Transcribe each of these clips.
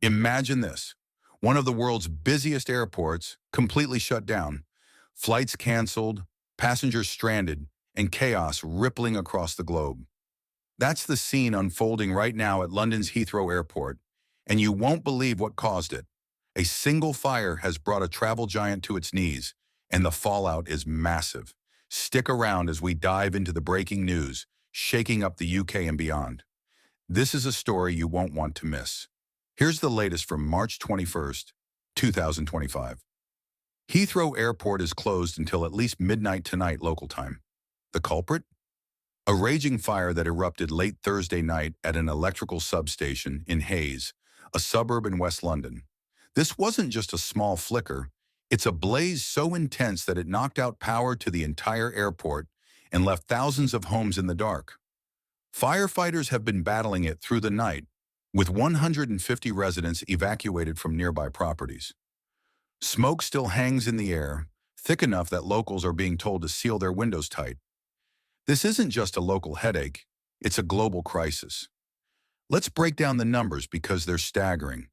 Imagine this. One of the world's busiest airports completely shut down, flights canceled, passengers stranded, and chaos rippling across the globe. That's the scene unfolding right now at London's Heathrow Airport, and you won't believe what caused it. A single fire has brought a travel giant to its knees, and the fallout is massive. Stick around as we dive into the breaking news, shaking up the UK and beyond. This is a story you won't want to miss. Here's the latest from March 21st, 2025. Heathrow Airport is closed until at least midnight tonight local time. The culprit? A raging fire that erupted late Thursday night at an electrical substation in Hayes, a suburb in West London. This wasn't just a small flicker, it's a blaze so intense that it knocked out power to the entire airport and left thousands of homes in the dark. Firefighters have been battling it through the night, with 150 residents evacuated from nearby properties. Smoke still hangs in the air, thick enough that locals are being told to seal their windows tight. This isn't just a local headache, it's a global crisis. Let's break down the numbers because they're staggering.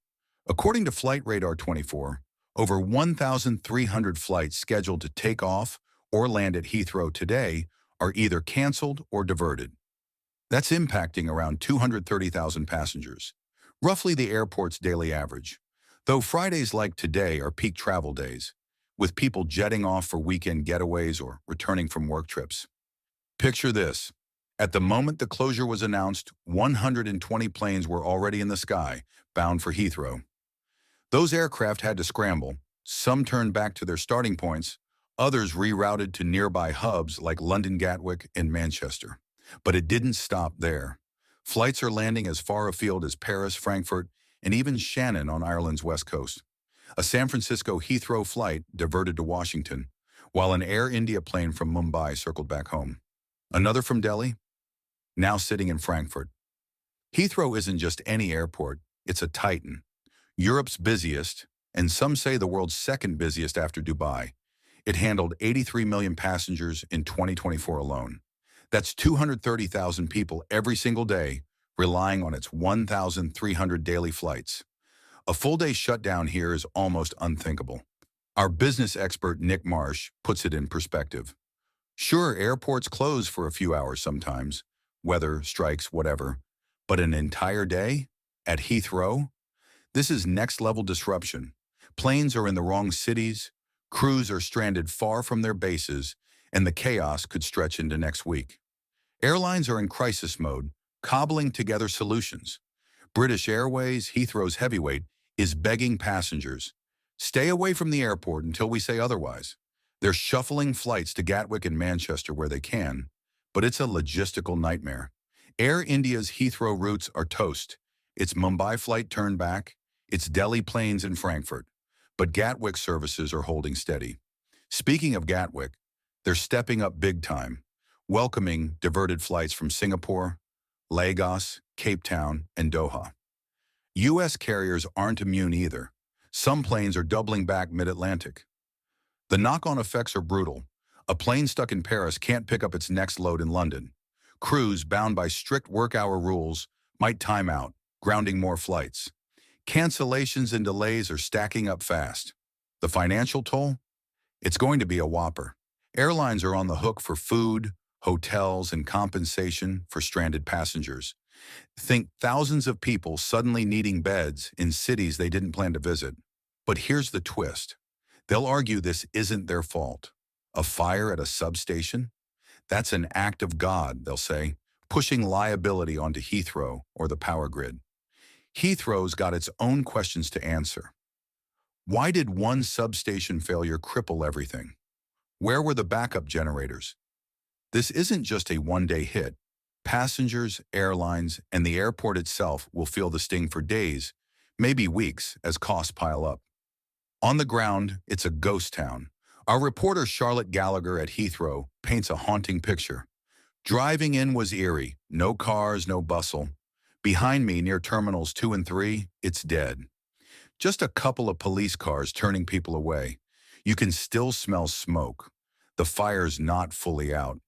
According to Flight Radar 24, over 1,300 flights scheduled to take off or land at Heathrow today are either canceled or diverted. That's impacting around 230,000 passengers, roughly the airport's daily average. Though Fridays like today are peak travel days, with people jetting off for weekend getaways or returning from work trips. Picture this. At the moment the closure was announced, 120 planes were already in the sky, bound for Heathrow. Those aircraft had to scramble. Some turned back to their starting points, others rerouted to nearby hubs like London Gatwick and Manchester. But it didn't stop there. Flights are landing as far afield as Paris, Frankfurt, and even Shannon on Ireland's west coast. A San Francisco Heathrow flight diverted to Washington, while an Air India plane from Mumbai circled back home. Another from Delhi, now sitting in Frankfurt. Heathrow isn't just any airport, it's a titan. Europe's busiest, and some say the world's second busiest after Dubai. It handled 83 million passengers in 2024 alone. That's 230,000 people every single day, relying on its 1,300 daily flights. A full-day shutdown here is almost unthinkable. Our business expert Nick Marsh puts it in perspective. Sure, airports close for a few hours sometimes, weather, strikes, whatever, but an entire day? At Heathrow? This is next-level disruption. Planes are in the wrong cities, crews are stranded far from their bases, and the chaos could stretch into next week. Airlines are in crisis mode, cobbling together solutions. British Airways, Heathrow's heavyweight, is begging passengers, stay away from the airport until we say otherwise. They're shuffling flights to Gatwick and Manchester where they can, but it's a logistical nightmare. Air India's Heathrow routes are toast. Its Mumbai flight turned back, its Delhi planes in Frankfurt, but Gatwick services are holding steady. Speaking of Gatwick, they're stepping up big time, welcoming diverted flights from Singapore, Lagos, Cape Town, and Doha. U.S. carriers aren't immune either. Some planes are doubling back mid-Atlantic. The knock-on effects are brutal. A plane stuck in Paris can't pick up its next load in London. Crews bound by strict work-hour rules might time out, grounding more flights. Cancellations and delays are stacking up fast. The financial toll? It's going to be a whopper. Airlines are on the hook for food, hotels, and compensation for stranded passengers. Think thousands of people suddenly needing beds in cities they didn't plan to visit. But here's the twist. They'll argue this isn't their fault. A fire at a substation? That's an act of God, they'll say, pushing liability onto Heathrow or the power grid. Heathrow's got its own questions to answer. Why did one substation failure cripple everything? Where were the backup generators? This isn't just a one-day hit. Passengers, airlines, and the airport itself will feel the sting for days, maybe weeks, as costs pile up. On the ground, it's a ghost town. Our reporter Charlotte Gallagher at Heathrow paints a haunting picture. Driving in was eerie, no cars, no bustle. Behind me, near Terminals 2 and 3, it's dead. Just a couple of police cars turning people away. You can still smell smoke. The fire's not fully out.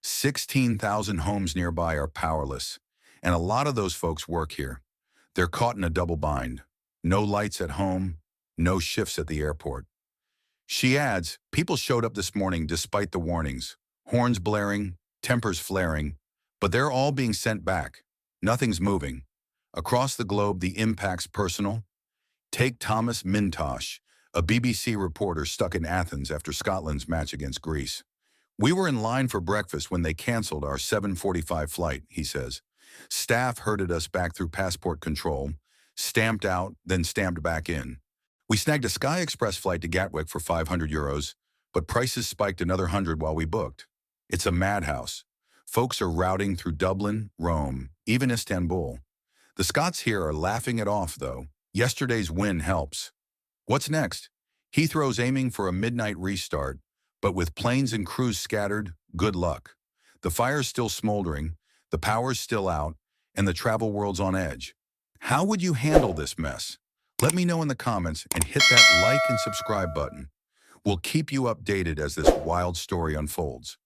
16,000 homes nearby are powerless, and a lot of those folks work here. They're caught in a double bind. No lights at home, no shifts at the airport. She adds, people showed up this morning despite the warnings. Horns blaring, tempers flaring, but they're all being sent back. Nothing's moving. Across the globe, the impact's personal. Take Thomas Mintosh, a BBC reporter stuck in Athens after Scotland's match against Greece. We were in line for breakfast when they canceled our 7:45 flight, he says. Staff herded us back through passport control, stamped out, then stamped back in. We snagged a Sky Express flight to Gatwick for €500, but prices spiked another 100 while we booked. It's a madhouse. Folks are routing through Dublin, Rome, even Istanbul. The Scots here are laughing it off, though. Yesterday's win helps. What's next? Heathrow's aiming for a midnight restart, but with planes and crews scattered, good luck. The fire's still smoldering, the power's still out, and the travel world's on edge. How would you handle this mess? Let me know in the comments and hit that like and subscribe button. We'll keep you updated as this wild story unfolds.